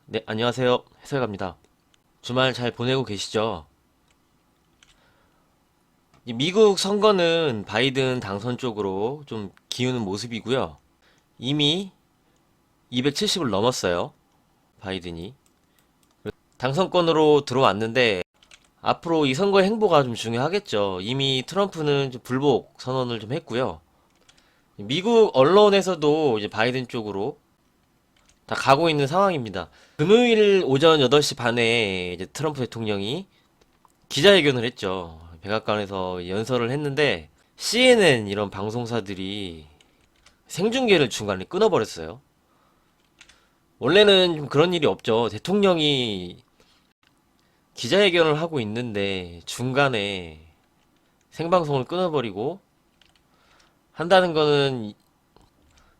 네, 안녕하세요. 해설갑니다. 주말 잘 보내고 계시죠? 이 미국 선거는 바이든 당선 쪽으로 좀 기우는 모습이고요. 이미 270을 넘었어요. 바이든이. 당선권으로 들어왔는데 앞으로 이 선거의 행보가 좀 중요하겠죠. 이미 트럼프는 좀 불복 선언을 좀 했고요. 미국 언론에서도 이제 바이든 쪽으로 다 가고 있는 상황입니다. 금요일 오전 8시 반에 이제 트럼프 대통령이 기자회견을 했죠. 백악관에서 연설을 했는데 CNN 이런 방송사들이 생중계를 중간에 끊어버렸어요. 원래는 좀 그런 일이 없죠. 대통령이 기자회견을 하고 있는데 중간에 생방송을 끊어버리고 한다는 거는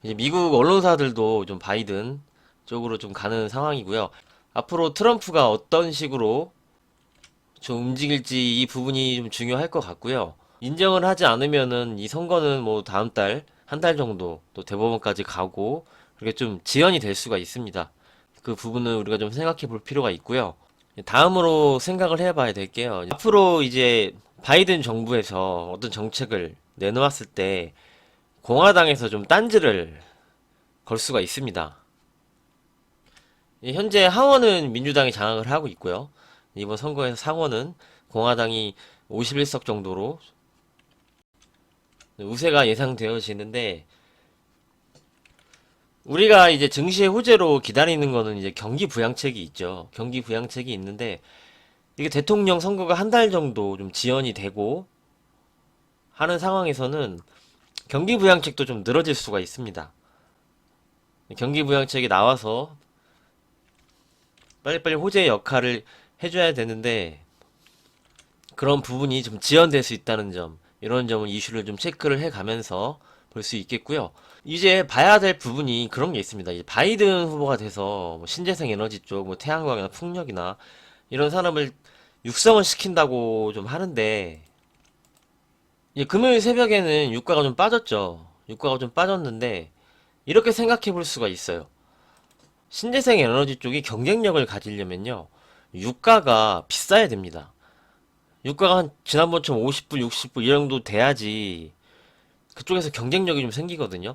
이제 미국 언론사들도 좀 바이든 쪽으로 좀 가는 상황이고요. 앞으로 트럼프가 어떤 식으로 좀 움직일지 이 부분이 좀 중요할 것 같고요. 인정을 하지 않으면은 이 선거는 뭐 다음 달, 한 달 정도 또 대법원까지 가고 그렇게 좀 지연이 될 수가 있습니다. 그 부분은 우리가 좀 생각해 볼 필요가 있고요. 다음으로 생각을 해봐야 될 게요. 앞으로 이제 바이든 정부에서 어떤 정책을 내놓았을 때 공화당에서 좀 딴지를 걸 수가 있습니다. 현재 하원은 민주당이 장악을 하고 있고요. 이번 선거에서 상원은 공화당이 51석 정도로 우세가 예상되어지는데 우리가 이제 증시의 호재로 기다리는 거는 이제 경기 부양책이 있죠. 경기 부양책이 있는데 이게 대통령 선거가 한 달 정도 좀 지연이 되고 하는 상황에서는 경기 부양책도 좀 늘어질 수가 있습니다. 경기 부양책이 나와서 빨리빨리 호재의 역할을 해줘야 되는데 그런 부분이 좀 지연될 수 있다는 점, 이런 점을 이슈를 좀 체크를 해 가면서 볼 수 있겠고요. 이제 봐야 될 부분이 그런 게 있습니다. 이제 바이든 후보가 돼서 뭐 신재생 에너지 쪽, 뭐 태양광이나 풍력이나 이런 산업을 육성을 시킨다고 좀 하는데, 이제 금요일 새벽에는 유가가 좀 빠졌죠. 유가가 좀 빠졌는데, 이렇게 생각해 볼 수가 있어요. 신재생 에너지 쪽이 경쟁력을 가지려면요, 유가가 비싸야 됩니다. 유가가 한 지난번처럼 50불, 60불 이 정도 돼야지 그쪽에서 경쟁력이 좀 생기거든요.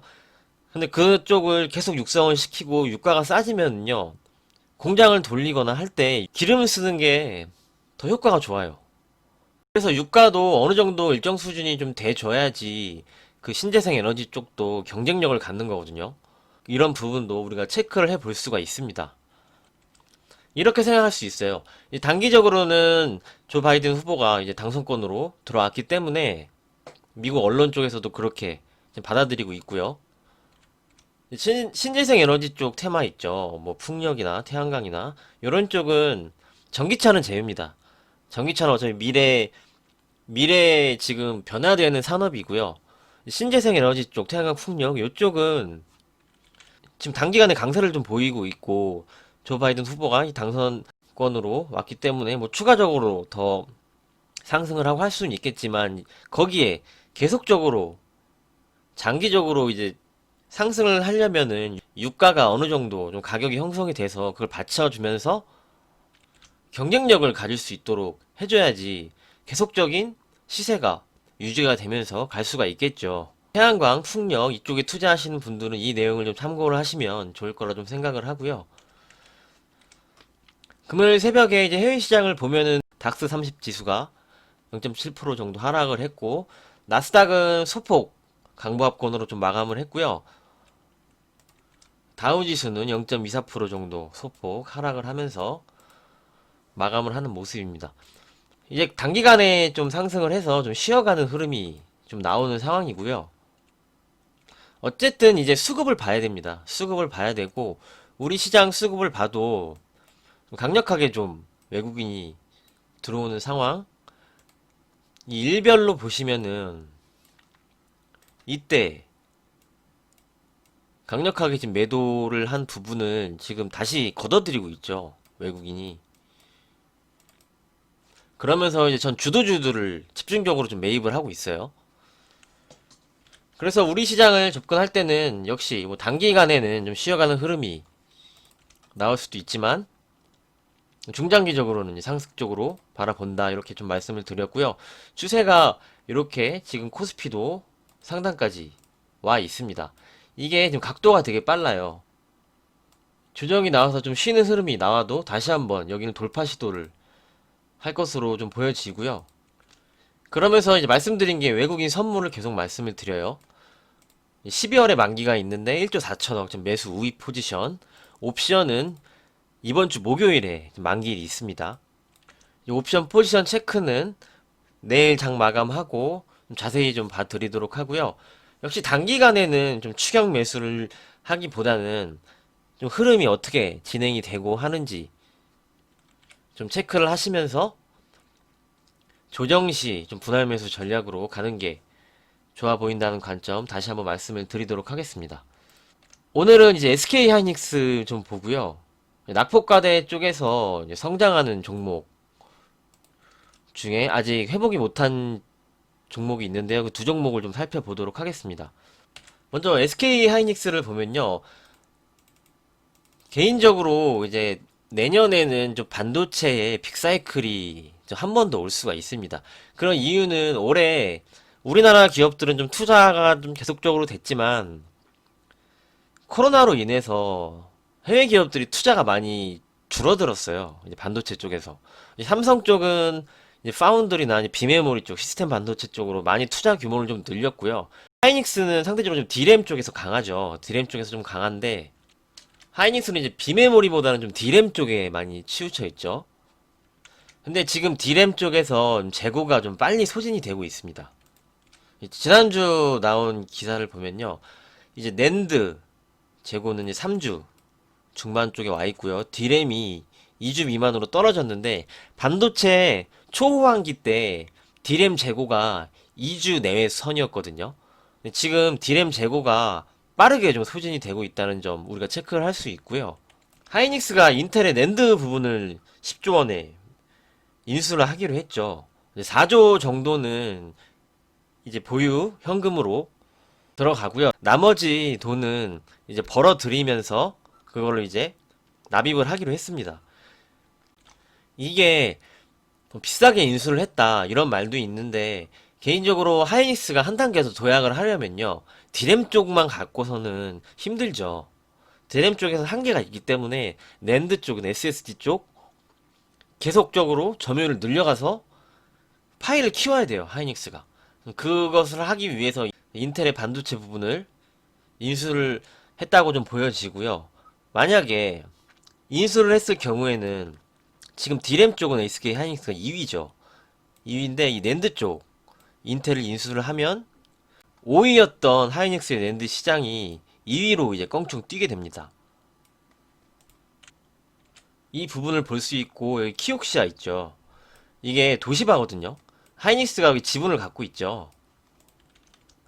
근데 그쪽을 계속 육성을 시키고 유가가 싸지면요. 공장을 돌리거나 할 때 기름을 쓰는 게 더 효과가 좋아요. 그래서 유가도 어느 정도 일정 수준이 좀 돼줘야지 그 신재생 에너지 쪽도 경쟁력을 갖는 거거든요. 이런 부분도 우리가 체크를 해볼 수가 있습니다. 이렇게 생각할 수 있어요. 단기적으로는 조 바이든 후보가 이제 당선권으로 들어왔기 때문에 미국 언론 쪽에서도 그렇게 받아들이고 있고요. 신재생 에너지 쪽 테마 있죠. 뭐 풍력이나 태양광이나 이런 쪽은 전기차는 제외입니다. 전기차는 어차피 미래 지금 변화되는 산업이고요. 신재생 에너지 쪽 태양광 풍력 이쪽은 지금 단기간에 강세를 좀 보이고 있고 조 바이든 후보가 이 당선권으로 왔기 때문에 뭐 추가적으로 더 상승을 하고 할 수는 있겠지만 거기에 계속적으로 장기적으로 이제 상승을 하려면은 유가가 어느 정도 좀 가격이 형성이 돼서 그걸 받쳐주면서 경쟁력을 가질 수 있도록 해줘야지 계속적인 시세가 유지가 되면서 갈 수가 있겠죠. 태양광, 풍력 이쪽에 투자하시는 분들은 이 내용을 좀 참고를 하시면 좋을 거라 좀 생각을 하고요. 금요일 새벽에 이제 해외 시장을 보면은 닥스 30 지수가 0.7% 정도 하락을 했고 나스닥은 소폭 강보합권으로 좀 마감을 했고요. 다우지수는 0.24% 정도 소폭 하락을 하면서 마감을 하는 모습입니다. 이제 단기간에 좀 상승을 해서 좀 쉬어가는 흐름이 좀 나오는 상황이고요. 어쨌든 이제 수급을 봐야 됩니다. 수급을 봐야 되고 우리 시장 수급을 봐도 강력하게 좀 외국인이 들어오는 상황. 이 일별로 보시면은 이때 강력하게 지금 매도를 한 부분은 지금 다시 걷어들이고 있죠. 외국인이. 그러면서 이제 전 주도주들을 집중적으로 좀 매입을 하고 있어요. 그래서 우리 시장을 접근할 때는 역시 뭐 단기간에는 좀 쉬어가는 흐름이 나올 수도 있지만 중장기적으로는 이제 상승적으로 바라본다 이렇게 좀 말씀을 드렸고요. 추세가 이렇게 지금 코스피도 상단까지 와 있습니다. 이게 지금 각도가 되게 빨라요. 조정이 나와서 좀 쉬는 흐름이 나와도 다시 한번 여기는 돌파 시도를 할 것으로 좀 보여지고요. 그러면서 이제 말씀드린 게 외국인 선물을 계속 말씀을 드려요. 12월에 만기가 있는데 1조 4천억 지금 매수 우위 포지션. 옵션은 이번 주 목요일에 만기일이 있습니다. 이 옵션 포지션 체크는 내일 장 마감하고 좀 자세히 좀 봐드리도록 하고요. 역시 단기간에는 좀 추격 매수를 하기보다는 좀 흐름이 어떻게 진행이 되고 하는지 좀 체크를 하시면서 조정 시 좀 분할 매수 전략으로 가는 게 좋아 보인다는 관점 다시 한번 말씀을 드리도록 하겠습니다. 오늘은 이제 SK 하이닉스 좀 보고요. 낙폭과대 쪽에서 이제 성장하는 종목 중에 아직 회복이 못한 종목이 있는데요. 그 두 종목을 좀 살펴보도록 하겠습니다. 먼저 SK 하이닉스를 보면요. 개인적으로 이제 내년에는 좀 반도체의 빅사이클이 한 번 더 올 수가 있습니다. 그런 이유는 올해 우리나라 기업들은 좀 투자가 좀 계속적으로 됐지만 코로나로 인해서 해외 기업들이 투자가 많이 줄어들었어요. 이제 반도체 쪽에서. 이제 삼성 쪽은 이제 파운드리나 이제 비메모리 쪽, 시스템 반도체 쪽으로 많이 투자 규모를 좀 늘렸고요. 하이닉스는 상대적으로 좀 D램 쪽에서 강하죠. D램 쪽에서 좀 강한데 하이닉스는 이제 비메모리보다는 좀 D램 쪽에 많이 치우쳐 있죠. 근데 지금 D램 쪽에서 재고가 좀 빨리 소진이 되고 있습니다. 지난주 나온 기사를 보면요. 이제 낸드 재고는 이제 3주 중반 쪽에 와 있고요. D램이 2주 미만으로 떨어졌는데 반도체 초호황기 때 D램 재고가 2주 내외 선이었거든요. 근데 지금 D램 재고가 빠르게 좀 소진이 되고 있다는 점 우리가 체크를 할 수 있고요. 하이닉스가 인텔의 낸드 부분을 10조 원에 인수를 하기로 했죠. 4조 정도는 이제 보유 현금으로 들어가고요. 나머지 돈은 이제 벌어들이면서 그걸로 이제 납입을 하기로 했습니다. 이게 비싸게 인수를 했다 이런 말도 있는데 개인적으로 하이닉스가 한 단계 더 도약을 하려면요. D램 쪽만 갖고서는 힘들죠. D램 쪽에서 한계가 있기 때문에 낸드 쪽은 SSD 쪽 계속적으로 점유율을 늘려가서 파일을 키워야 돼요. 하이닉스가. 그것을 하기 위해서 인텔의 반도체 부분을 인수를 했다고 좀 보여지고요. 만약에 인수를 했을 경우에는 지금 D램 쪽은 SK 하이닉스가 2위죠. 2위인데 이 낸드 쪽 인텔을 인수를 하면 5위였던 하이닉스의 낸드 시장이 2위로 이제 껑충 뛰게 됩니다. 이 부분을 볼 수 있고 여기 키옥시아 있죠. 이게 도시바거든요. 하이닉스가 여기 지분을 갖고 있죠.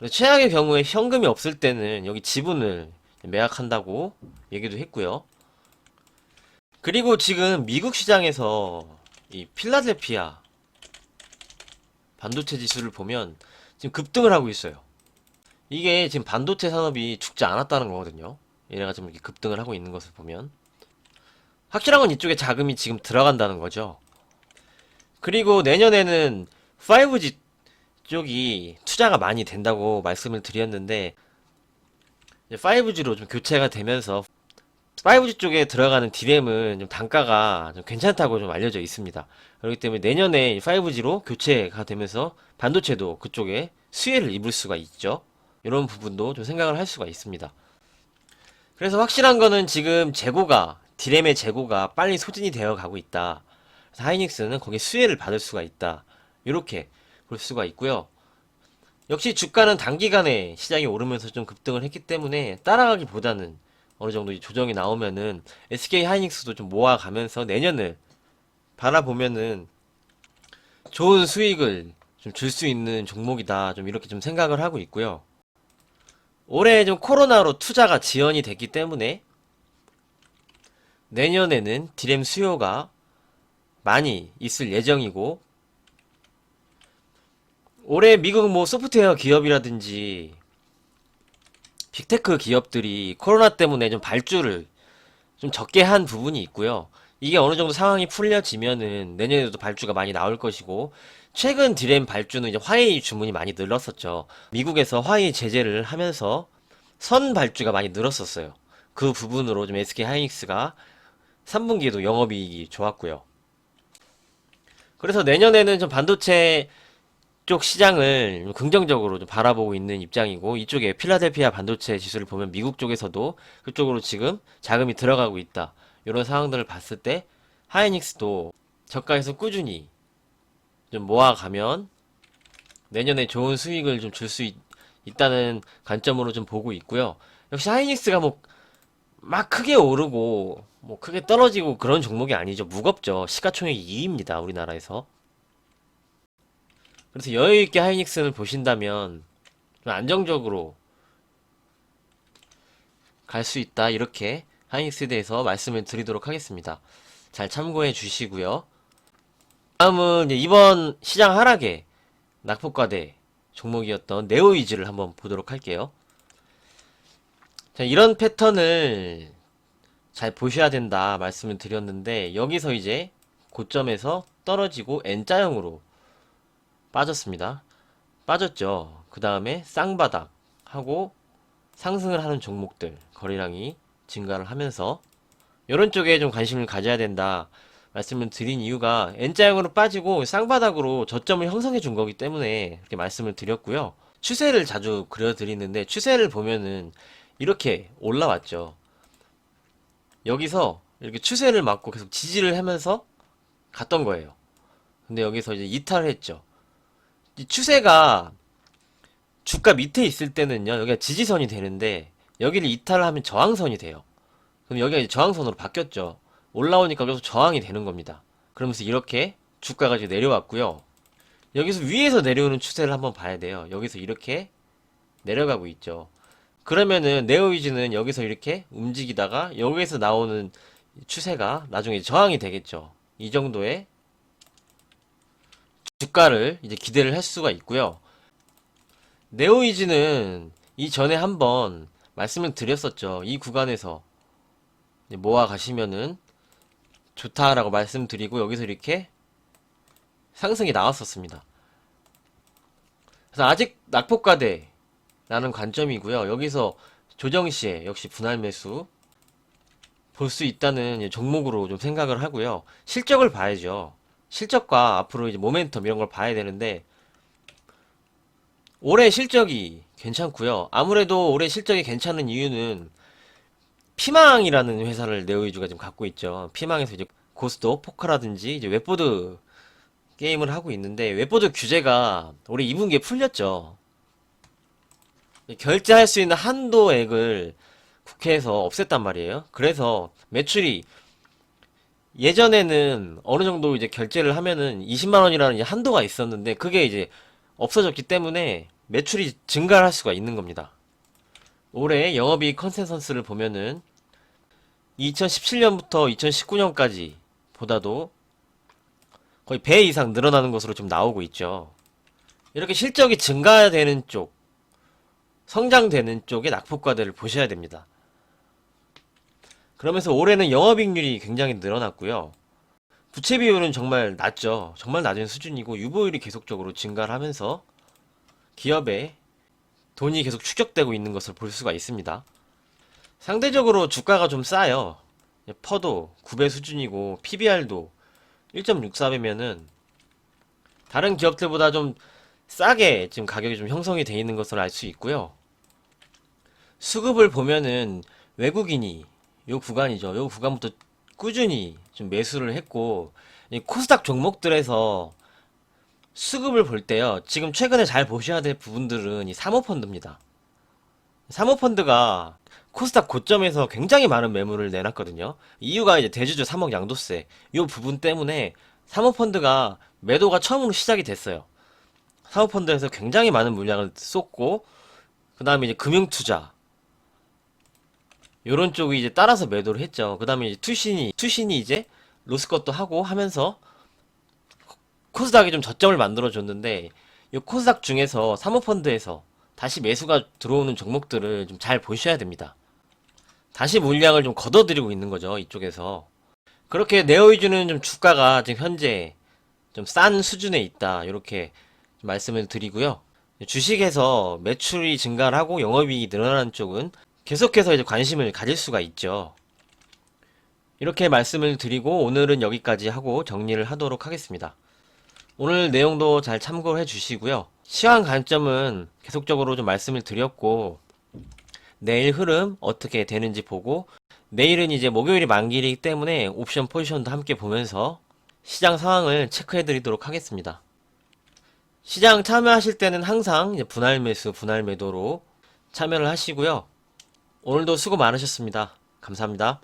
최악의 경우에 현금이 없을 때는 여기 지분을 매각한다고 얘기도 했고요. 그리고 지금 미국 시장에서 이 필라델피아 반도체 지수를 보면 지금 급등을 하고 있어요. 이게 지금 반도체 산업이 죽지 않았다는 거거든요. 얘네가 지금 이렇게 급등을 하고 있는 것을 보면 확실한 건 이쪽에 자금이 지금 들어간다는 거죠. 그리고 내년에는 5G 쪽이 투자가 많이 된다고 말씀을 드렸는데 5G로 좀 교체가 되면서 5G 쪽에 들어가는 D램은 좀 단가가 좀 괜찮다고 좀 알려져 있습니다. 그렇기 때문에 내년에 5G로 교체가 되면서 반도체도 그쪽에 수혜를 입을 수가 있죠. 이런 부분도 좀 생각을 할 수가 있습니다. 그래서 확실한 거는 지금 재고가 D램의 재고가 빨리 소진이 되어 가고 있다. 그래서 하이닉스는 거기에 수혜를 받을 수가 있다. 이렇게 볼 수가 있고요. 역시 주가는 단기간에 시장이 오르면서 좀 급등을 했기 때문에 따라가기보다는 어느 정도 조정이 나오면은 SK 하이닉스도 좀 모아가면서 내년을 바라보면은 좋은 수익을 좀 줄 수 있는 종목이다. 좀 이렇게 좀 생각을 하고 있고요. 올해 좀 코로나로 투자가 지연이 됐기 때문에 내년에는 D램 수요가 많이 있을 예정이고 올해 미국 뭐 소프트웨어 기업이라든지 빅테크 기업들이 코로나 때문에 좀 발주를 좀 적게 한 부분이 있고요. 이게 어느 정도 상황이 풀려지면은 내년에도 발주가 많이 나올 것이고, 최근 디램 발주는 이제 화웨이 주문이 많이 늘었었죠. 미국에서 화웨이 제재를 하면서 선 발주가 많이 늘었었어요. 그 부분으로 좀 SK 하이닉스가 3분기에도 영업이익이 좋았고요. 그래서 내년에는 좀 반도체 쪽 시장을 좀 긍정적으로 좀 바라보고 있는 입장이고, 이쪽에 필라델피아 반도체 지수를 보면 미국 쪽에서도 그쪽으로 지금 자금이 들어가고 있다. 이런 상황들을 봤을 때 하이닉스도 저가에서 꾸준히 좀 모아가면 내년에 좋은 수익을 좀 줄 수 있다는 관점으로 좀 보고 있고요. 역시 하이닉스가 뭐 막 크게 오르고 뭐 크게 떨어지고 그런 종목이 아니죠. 무겁죠. 시가총액 2위입니다. 우리나라에서. 그래서 여유있게 하이닉스를 보신다면 좀 안정적으로 갈 수 있다. 이렇게 하이닉스에 대해서 말씀을 드리도록 하겠습니다. 잘 참고해 주시고요. 다음은 이제 이번 시장 하락의 낙폭과대 종목이었던 네오이즈를 한번 보도록 할게요. 자, 이런 패턴을 잘 보셔야 된다 말씀을 드렸는데, 여기서 이제 고점에서 떨어지고 N자형으로 빠졌습니다. 빠졌죠. 그 다음에 쌍바닥 하고 상승을 하는 종목들 거래량이 증가를 하면서 이런 쪽에 좀 관심을 가져야 된다 말씀을 드린 이유가, N자형으로 빠지고 쌍바닥으로 저점을 형성해 준 거기 때문에 그렇게 말씀을 드렸고요. 추세를 자주 그려드리는데, 추세를 보면은 이렇게 올라왔죠. 여기서 이렇게 추세를 맞고 계속 지지를 하면서 갔던 거예요. 근데 여기서 이제 이탈을 했죠. 이 추세가 주가 밑에 있을 때는요, 여기가 지지선이 되는데 여기를 이탈을 하면 저항선이 돼요. 그럼 여기가 이제 저항선으로 바뀌었죠. 올라오니까 계속 저항이 되는 겁니다. 그러면서 이렇게 주가가 이제 내려왔고요. 여기서 위에서 내려오는 추세를 한번 봐야 돼요. 여기서 이렇게 내려가고 있죠. 그러면은 네오위즈는 여기서 이렇게 움직이다가 여기에서 나오는 추세가 나중에 저항이 되겠죠. 이 정도의 주가를 이제 기대를 할 수가 있고요. 네오이즈는 이전에 한번 말씀을 드렸었죠. 이 구간에서 모아 가시면은 좋다라고 말씀드리고 여기서 이렇게 상승이 나왔었습니다. 그래서 아직 낙폭과대라는 관점이고요. 여기서 조정시에 역시 분할 매수 볼 수 있다는 종목으로 좀 생각을 하고요. 실적을 봐야죠. 실적과 앞으로 이제 모멘텀 이런 걸 봐야 되는데, 올해 실적이 괜찮고요. 아무래도 올해 실적이 괜찮은 이유는 피망이라는 회사를 네오이즈가 지금 갖고 있죠. 피망에서 이제 고스톱, 포커라든지 이제 웹보드 게임을 하고 있는데, 웹보드 규제가 올해 2분기에 풀렸죠. 결제할 수 있는 한도액을 국회에서 없앴단 말이에요. 그래서 매출이 예전에는 어느 정도 이제 결제를 하면은 20만 원이라는 이제 한도가 있었는데, 그게 이제 없어졌기 때문에 매출이 증가를 할 수가 있는 겁니다. 올해 영업이익 컨센서스를 보면은 2017년부터 2019년까지 보다도 거의 배 이상 늘어나는 것으로 좀 나오고 있죠. 이렇게 실적이 증가되는 쪽, 성장되는 쪽의 낙폭과대를 보셔야 됩니다. 그러면서 올해는 영업이익률이 굉장히 늘어났고요. 부채 비율은 정말 낮죠. 정말 낮은 수준이고 유보율이 계속적으로 증가를 하면서 기업에 돈이 계속 축적되고 있는 것을 볼 수가 있습니다. 상대적으로 주가가 좀 싸요. 퍼도 9배 수준이고 PBR도 1.64배면은 다른 기업들보다 좀 싸게 지금 가격이 좀 형성이 되어 있는 것을 알 수 있고요. 수급을 보면은 외국인이 요 구간이죠. 요 구간부터 꾸준히 좀 매수를 했고, 이 코스닥 종목들에서 수급을 볼 때요, 지금 최근에 잘 보셔야 될 부분들은 이 사모펀드입니다. 사모펀드가 코스닥 고점에서 굉장히 많은 매물을 내놨거든요. 이유가 이제 대주주 3억 양도세 이 부분 때문에 사모펀드가 매도가 처음으로 시작이 됐어요. 사모펀드에서 굉장히 많은 물량을 쏟고, 그 다음에 이제 금융투자 요런 쪽이 이제 따라서 매도를 했죠. 그 다음에 이제 투신이 이제 로스컷도 하고 하면서 코스닥이 좀 저점을 만들어 줬는데, 이 코스닥 중에서 사모펀드에서 다시 매수가 들어오는 종목들을 좀 잘 보셔야 됩니다. 다시 물량을 좀 걷어들이고 있는 거죠. 이쪽에서. 그렇게 네오위주는 좀 주가가 지금 현재 좀 싼 수준에 있다. 이렇게 말씀을 드리고요. 주식에서 매출이 증가를 하고 영업이익이 늘어나는 쪽은 계속해서 이제 관심을 가질 수가 있죠. 이렇게 말씀을 드리고 오늘은 여기까지 하고 정리를 하도록 하겠습니다. 오늘 내용도 잘 참고해 주시고요. 시황 관점은 계속적으로 좀 말씀을 드렸고, 내일 흐름 어떻게 되는지 보고, 내일은 이제 목요일이 만기이기 때문에 옵션 포지션도 함께 보면서 시장 상황을 체크해 드리도록 하겠습니다. 시장 참여하실 때는 항상 이제 분할 매수, 분할 매도로 참여를 하시고요. 오늘도 수고 많으셨습니다. 감사합니다.